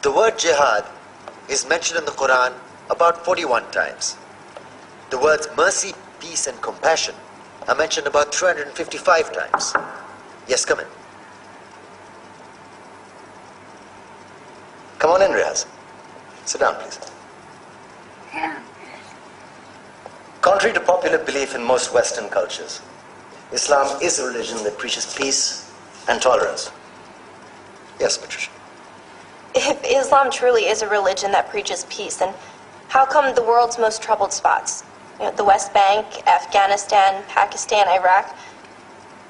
The word jihad is mentioned in the Quran about 41 times. The words mercy, peace, and compassion are mentioned about 355 times. Yes, come in. Come on in, Riaz. Sit down, please. Contrary to popular belief in most Western cultures, Islam is a religion that preaches peace and tolerance. Yes, Patricia. If Islam truly is a religion that preaches peace, then how come the world's most troubled spots, the West Bank, Afghanistan, Pakistan, Iraq,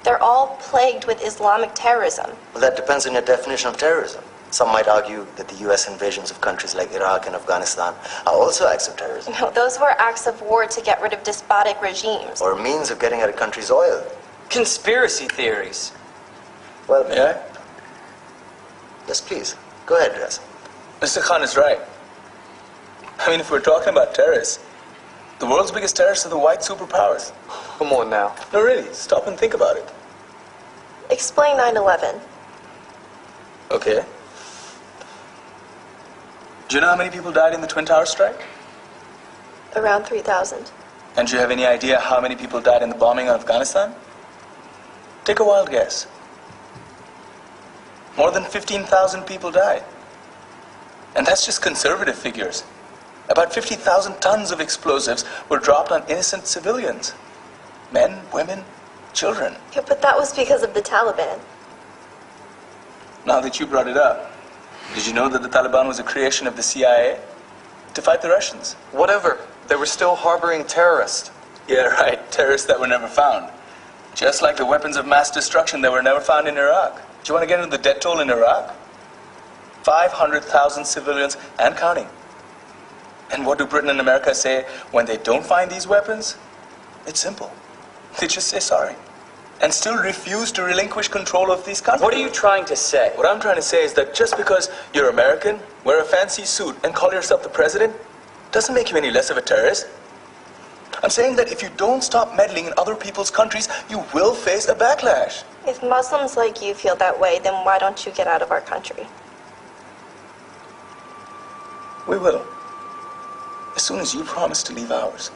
they're all plagued with Islamic terrorism? Well, that depends on your definition of terrorism. Some might argue that the US invasions of countries like Iraq and Afghanistan are also acts of terrorism. No, those were acts of war to get rid of despotic regimes. Or a means of getting at a country's oil. Conspiracy theories. Well, Yeah? Yes, please. Go ahead, Riaz. Mr. Khan is right. I mean, if we're talking about terrorists, the world's biggest terrorists are the white superpowers. Come on now. No, really, stop and think about it. Explain 9/11. Okay. Do you know how many people died in the Twin Towers strike? Around 3,000. And do you have any idea how many people died in the bombing of Afghanistan? Take a wild guess. More than 15,000 people died. And that's just conservative figures. About 50,000 tons of explosives were dropped on innocent civilians. Men, women, children. Yeah, but that was because of the Taliban. Now that you brought it up, did you know that the Taliban was a creation of the CIA to fight the Russians? Whatever. They were still harboring terrorists. Yeah, right. Terrorists that were never found. Just like the weapons of mass destruction that were never found in Iraq. Do you want to get into the death toll in Iraq? 500,000 civilians and counting. And what do Britain and America say when they don't find these weapons? It's simple. They just say sorry. And still refuse to relinquish control of these countries. What are you trying to say? What I'm trying to say is that just because you're American, wear a fancy suit, and call yourself the president, doesn't make you any less of a terrorist. I'm saying that if you don't stop meddling in other people's countries, you will face a backlash. If Muslims like you feel that way, then why don't you get out of our country? We will. As soon as you promise to leave ours.